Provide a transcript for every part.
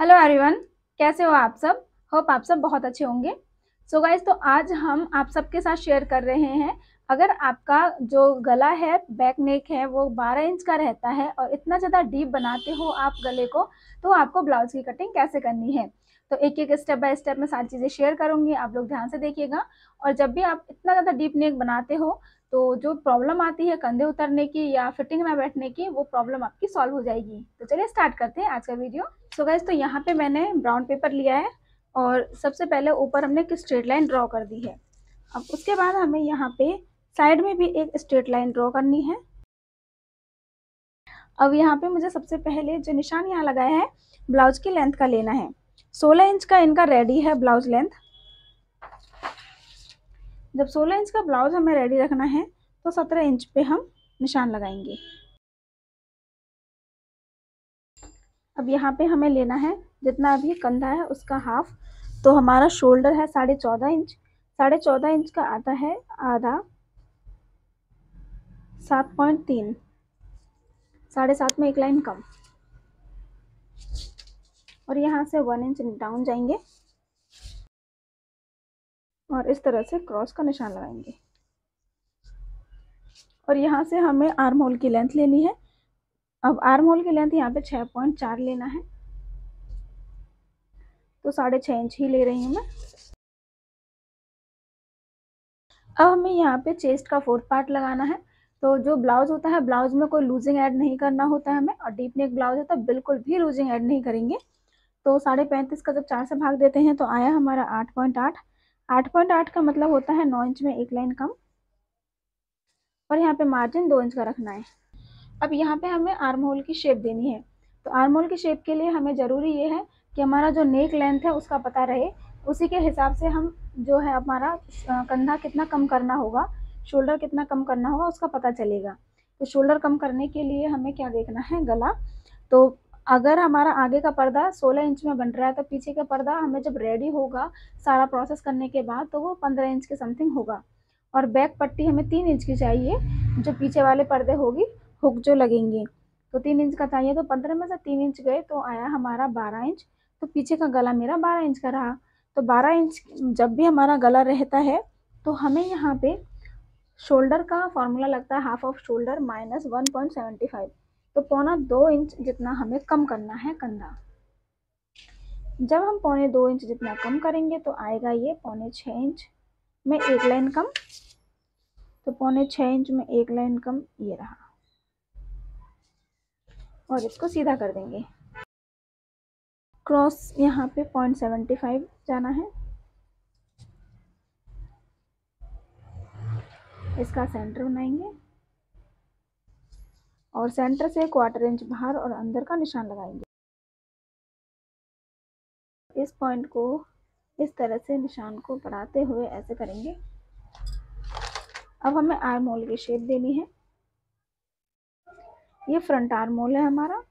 Hello everyone, कैसे हो आप सब। होप आप सब बहुत अच्छे होंगे। सो गाइस, तो आज हम आप सबके साथ शेयर कर रहे हैं, अगर आपका जो गला है, बैक नेक है, वो 12 इंच का रहता है और इतना ज़्यादा डीप बनाते हो आप गले को, तो आपको ब्लाउज की कटिंग कैसे करनी है। तो एक एक स्टेप बाय स्टेप में सारी चीज़ें शेयर करूँगी, आप लोग ध्यान से देखिएगा। और जब भी आप इतना ज़्यादा डीप नेक बनाते हो, तो जो प्रॉब्लम आती है कंधे उतरने की या फिटिंग ना बैठने की, वो प्रॉब्लम आपकी सॉल्व हो जाएगी। तो चलिए स्टार्ट करते हैं आज का वीडियो। सो गाइस, तो यहाँ पे मैंने ब्राउन पेपर लिया है और सबसे पहले ऊपर हमने एक स्ट्रेट लाइन ड्रॉ कर दी है। अब उसके बाद हमें यहाँ पे साइड में भी एक स्ट्रेट लाइन ड्रॉ करनी है। अब यहाँ पे मुझे सबसे पहले जो निशान यहाँ लगाया है, ब्लाउज की लेंथ का लेना है। 16 इंच का इनका रेडी है ब्लाउज लेंथ। जब 16 इंच का ब्लाउज हमें रेडी रखना है, तो 17 इंच पे हम निशान लगाएंगे। अब यहाँ पे हमें लेना है जितना भी कंधा है उसका हाफ। तो हमारा शोल्डर है 14.5 इंच, 14.5 इंच का आता है आधा, 7.3, 7.5 में एक लाइन कम। और यहाँ से 1 इंच डाउन जाएंगे और इस तरह से क्रॉस का निशान लगाएंगे। और यहाँ से हमें आर्म होल की लेंथ लेनी है। अब आर्म होल की लेंथ यहाँ पे 6.4 लेना है, तो 6.5 इंच ही ले रही हूँ मैं। अब हमें यहाँ पे चेस्ट का 4th पार्ट लगाना है। तो जो ब्लाउज होता है, ब्लाउज में कोई लूजिंग ऐड नहीं करना होता है हमें, और डीप नेक ब्लाउज है तो बिल्कुल भी लूजिंग ऐड नहीं करेंगे। तो 35.5 का जब 4 से भाग देते हैं तो आया हमारा 8.8। 8.8 का मतलब होता है 9 इंच में एक लाइन कम। और यहाँ पे मार्जिन 2 इंच का रखना है। अब यहाँ पे हमें आर्म होल की शेप देनी है। तो आर्म होल की शेप के लिए हमें ज़रूरी ये है कि हमारा जो नेक लेंथ है उसका पता रहे, उसी के हिसाब से हम जो है हमारा कंधा कितना कम करना होगा, शोल्डर कितना कम करना होगा, उसका पता चलेगा। तो शोल्डर कम करने के लिए हमें क्या देखना है, गला। तो अगर हमारा आगे का पर्दा 16 इंच में बन रहा है, तो पीछे का पर्दा हमें जब रेडी होगा सारा प्रोसेस करने के बाद, तो वो 15 इंच के समथिंग होगा। और बैक पट्टी हमें 3 इंच की चाहिए, जो पीछे वाले पर्दे होगी, हुक जो लगेंगे। तो 3 इंच का चाहिए, तो 15 में से 3 इंच गए तो आया हमारा 12 इंच। तो पीछे का गला मेरा 12 इंच का रहा। तो 12 इंच जब भी हमारा गला रहता है, तो हमें यहाँ पे शोल्डर का फॉर्मूला लगता है हाफ ऑफ शोल्डर माइनस 1.75। तो 1.25 इंच जितना हमें कम करना है कंधा। जब हम 1.25 इंच जितना कम करेंगे तो आएगा ये 5.6 इंच में एक लाइन कम। तो 5.6 इंच में एक लाइन कम ये रहा, और इसको सीधा कर देंगे। क्रॉस यहाँ पे 0.75 जाना है। इसका सेंटर बनाएंगे और सेंटर से 1/4 इंच बाहर और अंदर का निशान लगाएंगे। इस पॉइंट को इस तरह से निशान को बढ़ाते हुए ऐसे करेंगे। अब हमें आर्म होल की शेप देनी है। ये फ्रंट आर्म होल है हमारा।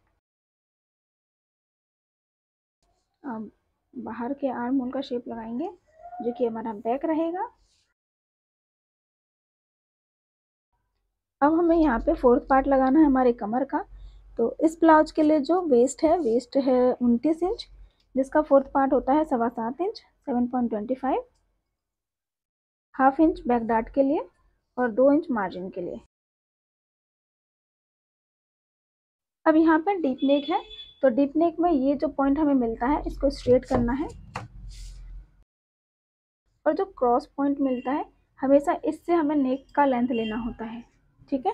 अब बाहर के आर्म होल का शेप लगाएंगे, जो कि हमारा बैक रहेगा। अब हमें यहाँ पे 4th पार्ट लगाना है हमारे कमर का। तो इस ब्लाउज के लिए जो वेस्ट है 29 इंच, जिसका 4th पार्ट होता है 7.25 inch, 7.25, half inch back dart के लिए और 2 इंच मार्जिन के लिए। अब यहाँ पर डीप नेक है, तो डीप नेक में ये जो पॉइंट हमें मिलता है इसको स्ट्रेट करना है, और जो क्रॉस पॉइंट मिलता है हमेशा इससे हमें नेक का लेंथ लेना होता है। ठीक है,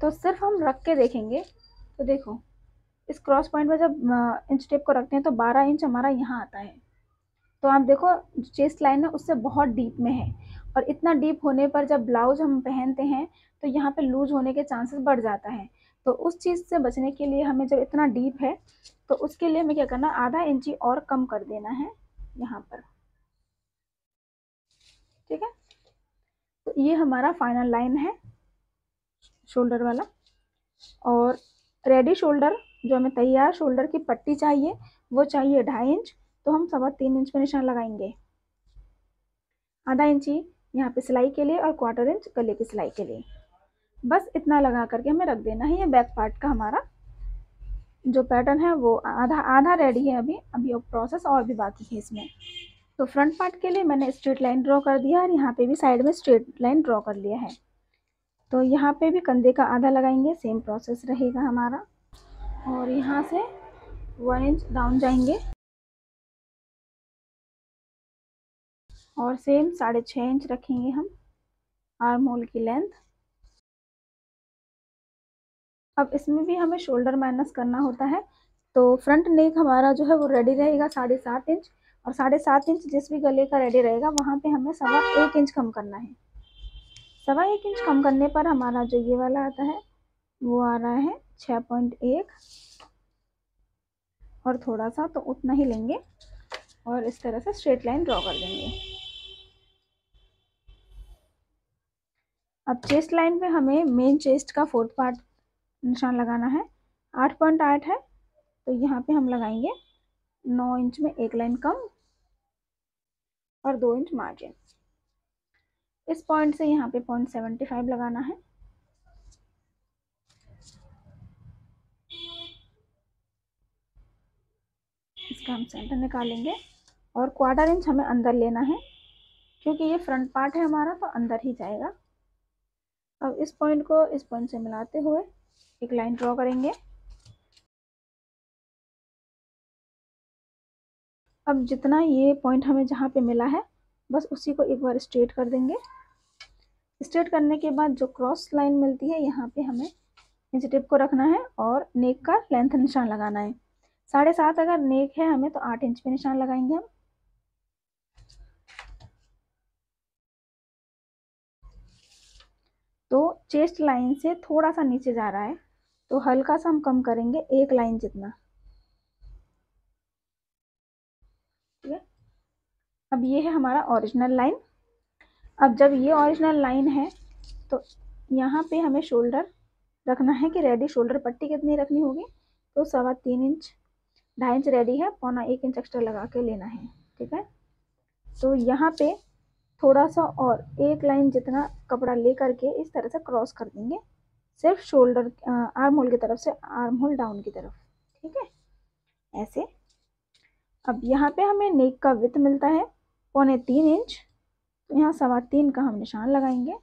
तो सिर्फ हम रख के देखेंगे। तो देखो, इस क्रॉस पॉइंट पर जब इंच टेप को रखते हैं तो 12 इंच हमारा यहाँ आता है। तो आप देखो, जो चेस्ट लाइन है उससे बहुत डीप में है, और इतना डीप होने पर जब ब्लाउज हम पहनते हैं तो यहाँ पे लूज होने के चांसेस बढ़ जाता है। तो उस चीज़ से बचने के लिए हमें, जब इतना डीप है तो उसके लिए हमें क्या करना, आधा इंची और कम कर देना है यहाँ पर। ठीक है, तो ये हमारा फाइनल लाइन है शोल्डर वाला। और रेडी शोल्डर, जो हमें तैयार शोल्डर की पट्टी चाहिए, वो चाहिए 2.5 इंच। तो हम 3.25 इंच पे निशान लगाएंगे। आधा इंची यहाँ पे सिलाई के लिए और 1/4 इंच गले की सिलाई के लिए। बस इतना लगा करके हमें रख देना है। ये बैक पार्ट का हमारा जो पैटर्न है वो आधा आधा रेडी है, अभी प्रोसेस और भी बाकी है इसमें। तो फ्रंट पार्ट के लिए मैंने स्ट्रेट लाइन ड्रॉ कर दिया और यहाँ पे भी साइड में स्ट्रेट लाइन ड्रॉ कर लिया है। तो यहाँ पे भी कंधे का आधा लगाएंगे, सेम प्रोसेस रहेगा हमारा। और यहाँ से 1 इंच डाउन जाएंगे और सेम 6.5 इंच रखेंगे हम आर्म होल की लेंथ। अब इसमें भी हमें शोल्डर माइनस करना होता है। तो फ्रंट नेक हमारा जो है वो रेडी रहेगा 7.5 इंच, और 7.5 इंच जिस भी गले का रेडी रहेगा वहाँ पे हमें 1.25 इंच कम करना है। 1.25 इंच कम करने पर हमारा जो ये वाला आता है वो आ रहा है 6.1, और थोड़ा सा तो उतना ही लेंगे और इस तरह से स्ट्रेट लाइन ड्रॉ कर देंगे। अब चेस्ट लाइन पे हमें मेन चेस्ट का 4th पार्ट निशान लगाना है। 8.8 है, तो यहाँ पे हम लगाएंगे 9 इंच में एक लाइन कम और 2 इंच मार्जिन। इस पॉइंट से यहाँ पे 0.75 लगाना है। इसका हम सेंटर निकालेंगे और 1/4 इंच हमें अंदर लेना है, क्योंकि ये फ्रंट पार्ट है हमारा तो अंदर ही जाएगा। अब इस पॉइंट को इस पॉइंट से मिलाते हुए एक लाइन ड्रॉ करेंगे। अब जितना ये पॉइंट हमें जहाँ पे मिला है बस उसी को एक बार स्ट्रेट कर देंगे। स्ट्रेट करने के बाद जो क्रॉस लाइन मिलती है यहाँ पे हमें इंच टिप को रखना है और नेक का लेंथ निशान लगाना है। 7.5 अगर नेक है हमें तो 8 इंच पे निशान लगाएंगे हम। तो चेस्ट लाइन से थोड़ा सा नीचे जा रहा है तो हल्का सा हम कम करेंगे, 1 लाइन जितना। ठीक है, अब ये है हमारा ओरिजिनल लाइन। अब जब ये ओरिजिनल लाइन है तो यहाँ पे हमें शोल्डर रखना है कि रेडी शोल्डर पट्टी कितनी रखनी होगी, तो 3.25 इंच, 2.5 इंच रेडी है, 0.25 इंच एक्स्ट्रा लगा के लेना है। ठीक है, तो यहाँ पे थोड़ा सा और 1 लाइन जितना कपड़ा ले करके इस तरह से क्रॉस कर देंगे, सिर्फ शोल्डर आर्म होल की तरफ से आर्म होल डाउन की तरफ। ठीक है, ऐसे। अब यहाँ पे हमें नेक का विड्थ मिलता है 3.25 इंच, तो यहाँ 3.25 का हम निशान लगाएंगे।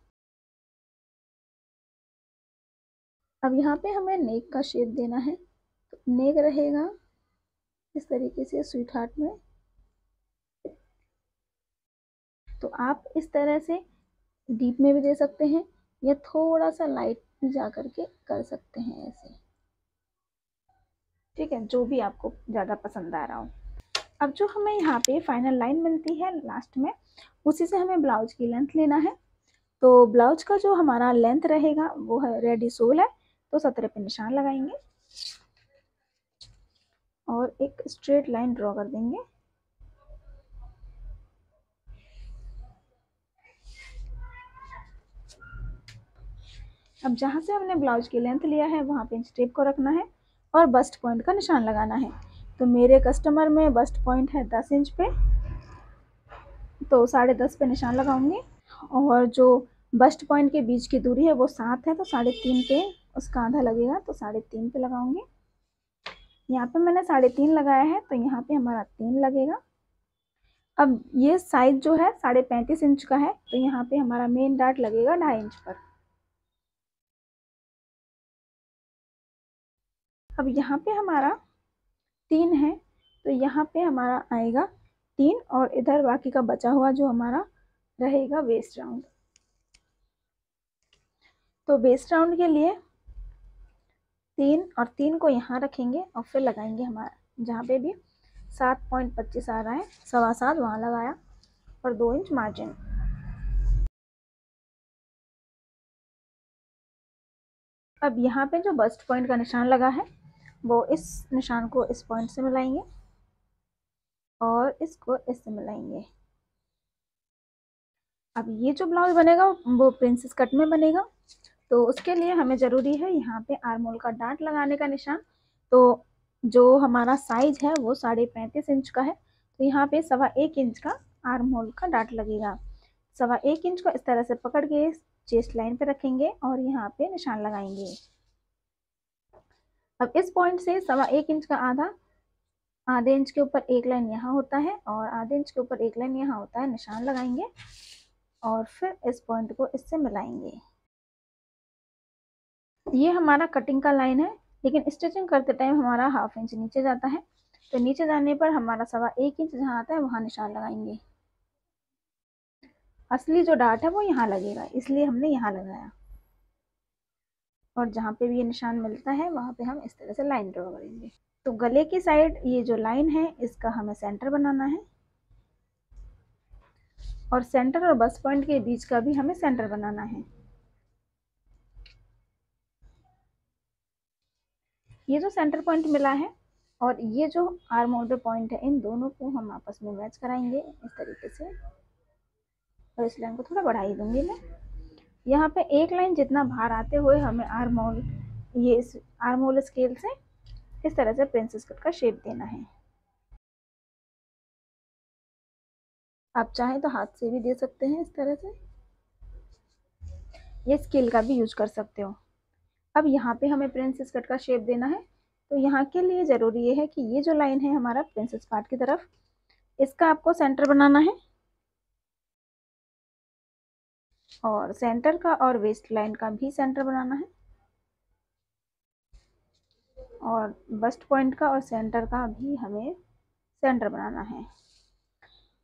अब यहाँ पे हमें नेक का शेप देना है, तो नेक रहेगा इस तरीके से स्वीट हार्ट में। तो आप इस तरह से डीप में भी दे सकते हैं या थोड़ा सा लाइट भी जा करके कर सकते हैं ऐसे। ठीक है, जो भी आपको ज़्यादा पसंद आ रहा हो। अब जो हमें यहाँ पे फाइनल लाइन मिलती है लास्ट में, उसी से हमें ब्लाउज की लेंथ लेना है। तो ब्लाउज का जो हमारा लेंथ रहेगा वो है रेडी सोल है, तो 17 पे निशान लगाएंगे और एक स्ट्रेट लाइन ड्रॉ कर देंगे। अब जहाँ से हमने ब्लाउज की लेंथ लिया है वहाँ पे इंच टेप को रखना है और बस्ट पॉइंट का निशान लगाना है। तो मेरे कस्टमर में बस्ट पॉइंट है 10 इंच पे, तो 10.5 पे निशान लगाऊंगी। और जो बस्ट पॉइंट के बीच की दूरी है वो 7 है, तो 3.5 पे उसका आधा लगेगा, तो 3.5 पे लगाऊंगी। यहाँ पे मैंने 3.5 लगाया है, तो यहाँ पे हमारा 3 लगेगा। अब ये साइज जो है 35.5 इंच का है, तो यहाँ पे हमारा मेन डार्ट लगेगा 2.5 इंच पर। अब यहाँ पे हमारा 3 है, तो यहाँ पे हमारा आएगा 3 और इधर बाकी का बचा हुआ जो हमारा रहेगा वेस्ट राउंड। तो वेस्ट राउंड के लिए 3 और 3 को यहाँ रखेंगे और फिर लगाएंगे हमारा जहाँ पे भी 7.25 आ रहा है, 7.25 वहाँ लगाया और 2 इंच मार्जिन। अब यहाँ पे जो बस्ट पॉइंट का निशान लगा है वो इस निशान को इस पॉइंट से मिलाएंगे और इसको इससे मिलाएंगे। अब ये जो ब्लाउज बनेगा वो प्रिंसेस कट में बनेगा, तो उसके लिए हमें ज़रूरी है यहाँ पे आर्म होल का डार्ट लगाने का निशान। तो जो हमारा साइज है वो 35.5 इंच का है, तो यहाँ पे 1.25 इंच का आर्म होल का डार्ट लगेगा। 1.25 इंच को इस तरह से पकड़ के चेस्ट लाइन पे रखेंगे और यहाँ पे निशान लगाएंगे। अब इस पॉइंट से 1.25 इंच का आधे इंच के ऊपर एक लाइन यहाँ होता है और आधे इंच के ऊपर एक लाइन यहाँ होता है, निशान लगाएंगे और फिर इस पॉइंट को इससे मिलाएंगे। ये हमारा कटिंग का लाइन है, लेकिन स्टिचिंग करते टाइम हमारा 1/2 इंच नीचे जाता है, तो नीचे जाने पर हमारा 1.25 इंच जहाँ आता है वहाँ निशान लगाएंगे। असली जो डार्ट है वो यहाँ लगेगा, इसलिए हमने यहाँ लगाया। और जहाँ पे भी ये निशान मिलता है वहाँ पे हम इस तरह से लाइन ड्रॉ करेंगे। तो गले की साइड ये जो लाइन है इसका हमें सेंटर बनाना है और सेंटर और बस पॉइंट के बीच का भी हमें सेंटर बनाना है। ये जो सेंटर पॉइंट मिला है और ये जो आर्म होल पे पॉइंट है, इन दोनों को हम आपस में मैच कराएंगे इस तरीके से। और इस लाइन को थोड़ा बढ़ा ही दूंगी मैं। यहाँ पे एक लाइन जितना बाहर आते हुए हमें आर्म होल, ये इस आर्म होल स्केल से इस तरह से प्रिंसेस कट का शेप देना है। आप चाहें तो हाथ से भी दे सकते हैं इस तरह से, ये स्केल का भी यूज कर सकते हो। अब यहाँ पे हमें प्रिंसेस कट का शेप देना है, तो यहाँ के लिए ज़रूरी ये है कि ये जो लाइन है हमारा प्रिंसेस पार्ट की तरफ, इसका आपको सेंटर बनाना है और सेंटर का और वेस्ट लाइन का भी सेंटर बनाना है और बस्ट पॉइंट का और सेंटर का भी हमें सेंटर बनाना है।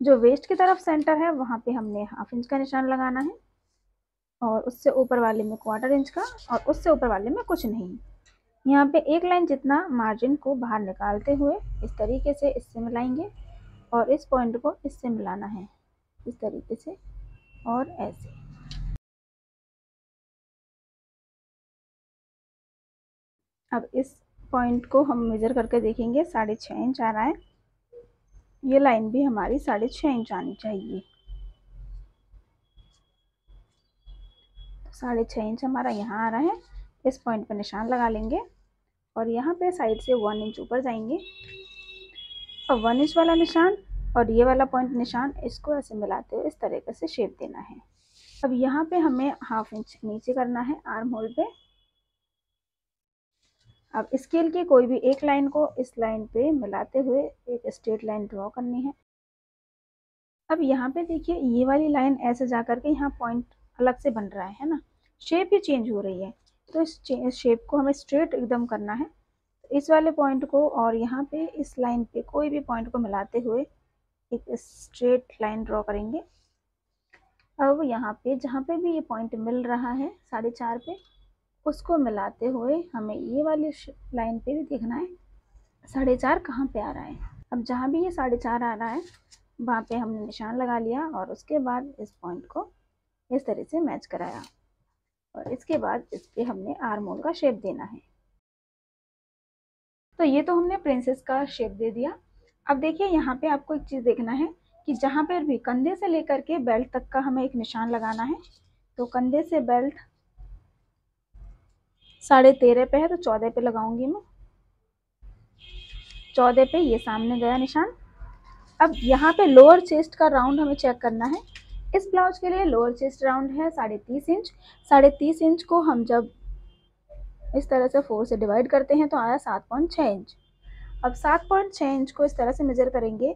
जो वेस्ट की तरफ सेंटर है वहाँ पे हमने 1/2 इंच का निशान लगाना है और उससे ऊपर वाले में 1/4 इंच का और उससे ऊपर वाले में कुछ नहीं। यहाँ पे एक लाइन जितना मार्जिन को बाहर निकालते हुए इस तरीके से इससे मिलाएंगे और इस पॉइंट को इससे मिलाना है इस तरीके से और ऐसे। अब इस पॉइंट को हम मेजर करके देखेंगे, 6.5 इंच आ रहा है। ये लाइन भी हमारी 6.5 इंच आनी चाहिए। 6.5 इंच हमारा यहाँ आ रहा है। इस पॉइंट पर निशान लगा लेंगे और यहाँ पे साइड से 1 इंच ऊपर जाएंगे और 1 इंच वाला निशान और ये वाला पॉइंट निशान, इसको ऐसे मिलाते हुए इस तरीके से शेप देना है। अब यहाँ पे हमें 1/2 इंच नीचे करना है आर्म होल पे। अब स्केल की कोई भी एक लाइन को इस लाइन पे मिलाते हुए एक स्ट्रेट लाइन ड्रॉ करनी है। अब यहाँ पे देखिए ये वाली लाइन ऐसे जा करके यहाँ पॉइंट अलग से बन रहा है ना, शेप ही चेंज हो रही है, तो इस शेप को हमें स्ट्रेट एकदम करना है। इस वाले पॉइंट को और यहाँ पे इस लाइन पे कोई भी पॉइंट को मिलाते हुए एक स्ट्रेट लाइन ड्रॉ करेंगे। अब यहाँ पे जहाँ पे भी ये पॉइंट मिल रहा है 4.5 पे, उसको मिलाते हुए हमें ये वाली लाइन पे भी देखना है 4.5 कहाँ पे आ रहा है। अब जहाँ भी ये 4.5 आ रहा है वहाँ पे हमने निशान लगा लिया और उसके बाद इस पॉइंट को इस तरह से मैच कराया और इसके बाद इस पे हमने आर्म होल का शेप देना है। तो ये तो हमने प्रिंसेस का शेप दे दिया। अब देखिए यहाँ पे आपको एक चीज़ देखना है कि जहाँ पर भी कंधे से लेकर के बेल्ट तक का हमें एक निशान लगाना है। तो कंधे से बेल्ट 13.5 पे है तो 14 पे लगाऊंगी मैं। 14 पे ये सामने गया निशान। अब यहाँ पे लोअर चेस्ट का राउंड हमें चेक करना है। इस ब्लाउज के लिए लोअर चेस्ट राउंड है 30.5 इंच। 30.5 इंच को हम जब इस तरह से 4 से डिवाइड करते हैं तो आया 7.6 इंच। अब 7.6 इंच को इस तरह से मेजर करेंगे।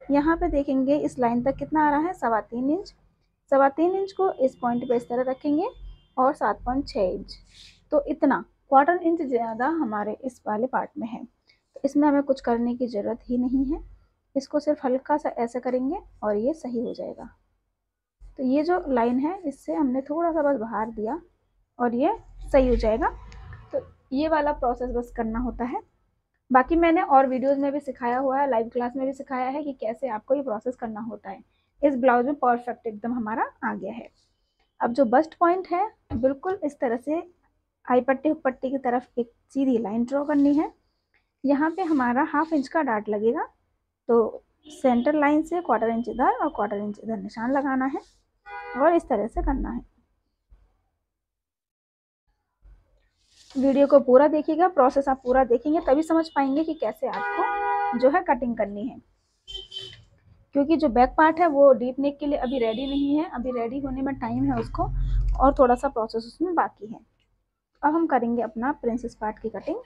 यहाँ पे देखेंगे इस लाइन तक कितना आ रहा है, 3.25 इंच। 3.25 इंच को इस पॉइंट पे इस तरह रखेंगे और 7.6 इंच, तो इतना 1/4 इंच ज़्यादा हमारे इस वाले पार्ट में है। तो इसमें हमें कुछ करने की ज़रूरत ही नहीं है, इसको सिर्फ हल्का सा ऐसा करेंगे और ये सही हो जाएगा। तो ये जो लाइन है इससे हमने थोड़ा सा बस बाहर दिया और ये सही हो जाएगा। तो ये वाला प्रोसेस बस करना होता है। बाकी मैंने और वीडियोज़ में भी सिखाया हुआ है, लाइव क्लास में भी सिखाया है कि कैसे आपको ये प्रोसेस करना होता है। इस ब्लाउज में परफेक्ट एकदम हमारा आ गया है। अब जो बस्ट पॉइंट है बिल्कुल इस तरह से आई पट्टी हुक पट्टी की तरफ एक सीधी लाइन ड्रॉ करनी है। यहाँ पे हमारा 1/2 इंच का डार्ट लगेगा, तो सेंटर लाइन से 1/4 इंच इधर और 1/4 इंच इधर निशान लगाना है और इस तरह से करना है। वीडियो को पूरा देखिएगा, प्रोसेस आप पूरा देखेंगे तभी समझ पाएंगे कि कैसे आपको जो है कटिंग करनी है। क्योंकि जो बैक पार्ट है वो डीप नेक के लिए अभी रेडी नहीं है, अभी रेडी होने में टाइम है उसको और थोड़ा सा प्रोसेस उसमें बाकी है। अब हम करेंगे अपना प्रिंसेस पार्ट की कटिंग।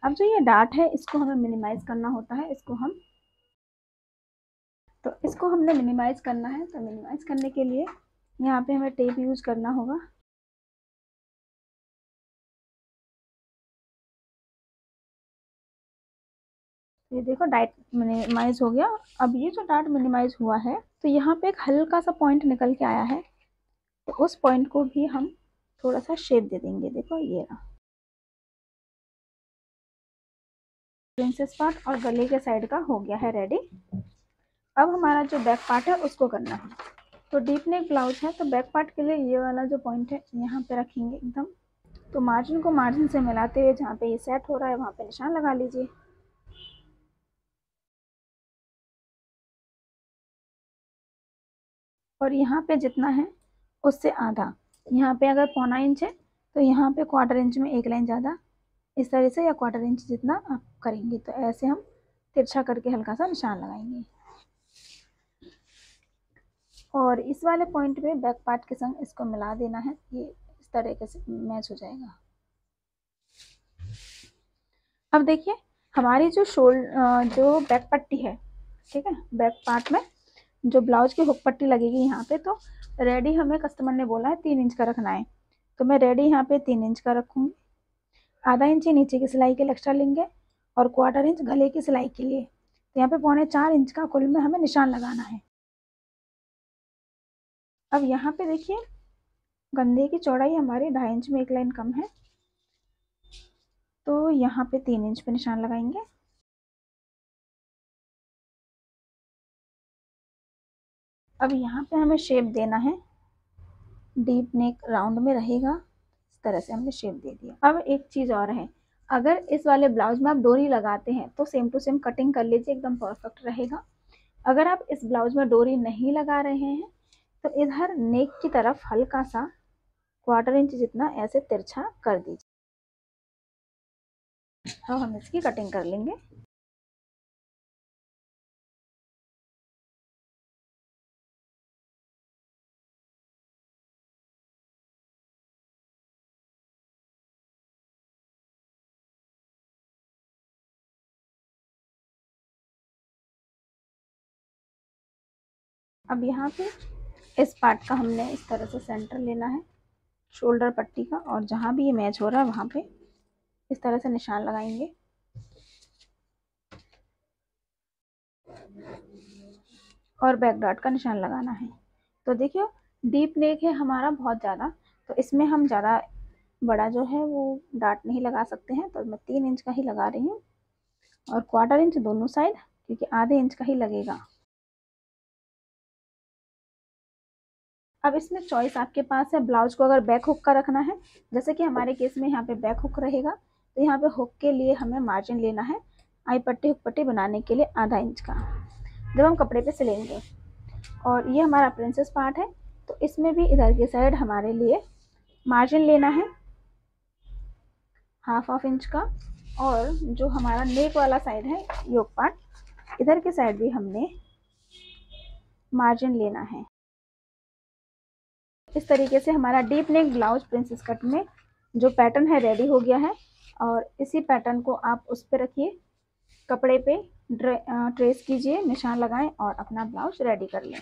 अब जो ये डार्ट है इसको हमें मिनिमाइज करना होता है, इसको हमने मिनिमाइज करना है। तो मिनिमाइज करने के लिए यहाँ पे हमें टेप यूज करना होगा। ये देखो डार्ट मिनिमाइज हो गया। अब ये जो डार्ट मिनिमाइज हुआ है तो यहाँ पे एक हल्का सा पॉइंट निकल के आया है, तो उस पॉइंट को भी हम थोड़ा सा शेप दे देंगे। देखो ये रहा प्रिंसेस पार्ट और गले के साइड का हो गया है रेडी। अब हमारा जो बैक पार्ट है उसको करना है। तो डीप नेक ब्लाउज है तो बैक पार्ट के लिए ये वाला जो पॉइंट है यहाँ पे रखेंगे एकदम। तो मार्जिन को मार्जिन से मिलाते हुए जहाँ पे ये सेट हो रहा है वहाँ पे निशान लगा लीजिए। और यहाँ पे जितना है उससे आधा, यहाँ पे अगर 1.25 इंच है तो यहाँ पे 1/4 इंच में एक लाइन ज़्यादा, इस तरह से, या 1/4 इंच जितना आप करेंगे। तो ऐसे हम तिरछा करके हल्का सा निशान लगाएंगे और इस वाले पॉइंट पे बैक पार्ट के संग इसको मिला देना है। ये इस तरीके से मैच हो जाएगा। अब देखिए हमारी जो बैक पट्टी है, ठीक है, बैक पार्ट में जो ब्लाउज की हुक पट्टी लगेगी यहाँ पे, तो रेडी हमें कस्टमर ने बोला है 3 इंच का रखना है, तो मैं रेडी यहाँ पे 3 इंच का रखूँगी। आधा इंच ही नीचे की सिलाई के लिए एक्स्ट्रा लेंगे और 1/4 इंच गले की सिलाई के लिए। तो यहाँ पे 3.25 इंच का कुल में हमें निशान लगाना है। अब यहाँ पे देखिए गंदे की चौड़ाई हमारी 2.5 इंच में एक लाइन कम है, तो यहाँ पे 3 इंच पे निशान लगाएंगे। अब यहाँ पे हमें शेप देना है, डीप नेक राउंड में रहेगा, इस तरह से हमने शेप दे दिया। अब एक चीज़ और है, अगर इस वाले ब्लाउज में आप डोरी लगाते हैं तो सेम टू सेम कटिंग कर लीजिए, एकदम परफेक्ट रहेगा। अगर आप इस ब्लाउज में डोरी नहीं लगा रहे हैं तो इधर नेक की तरफ हल्का सा 1/4 इंच जितना ऐसे तिरछा कर दीजिए। अब हम इसकी कटिंग कर लेंगे। अब यहाँ पे इस पार्ट का हमने इस तरह से सेंटर लेना है शोल्डर पट्टी का, और जहाँ भी ये मैच हो रहा है वहाँ पे इस तरह से निशान लगाएंगे। और बैक डॉट का निशान लगाना है। तो देखिए डीप नेक है हमारा बहुत ज़्यादा, तो इसमें हम ज़्यादा बड़ा जो है वो डाट नहीं लगा सकते हैं, तो मैं 3 इंच का ही लगा रही हूँ और 1/4 इंच दोनों साइड, क्योंकि आधे इंच का ही लगेगा। अब इसमें चॉइस आपके पास है, ब्लाउज को अगर बैक हुक का रखना है, जैसे कि हमारे केस में यहाँ पे बैक हुक रहेगा, तो यहाँ पे हुक के लिए हमें मार्जिन लेना है आई पट्टी हुक पट्टी बनाने के लिए आधा इंच का, जब हम कपड़े पे सिलेंगे। और ये हमारा प्रिंसेस पार्ट है, तो इसमें भी इधर की साइड हमारे लिए मार्जिन लेना है 1/2 इंच का, और जो हमारा नेक वाला साइड है योक पार्ट, इधर के साइड भी हमने मार्जिन लेना है। इस तरीके से हमारा deep neck blouse princess cut में जो पैटर्न है रेडी हो गया है। और इसी पैटर्न को आप उस पर रखिए, कपड़े पे ट्रेस कीजिए, निशान लगाएं और अपना ब्लाउज रेडी कर लें।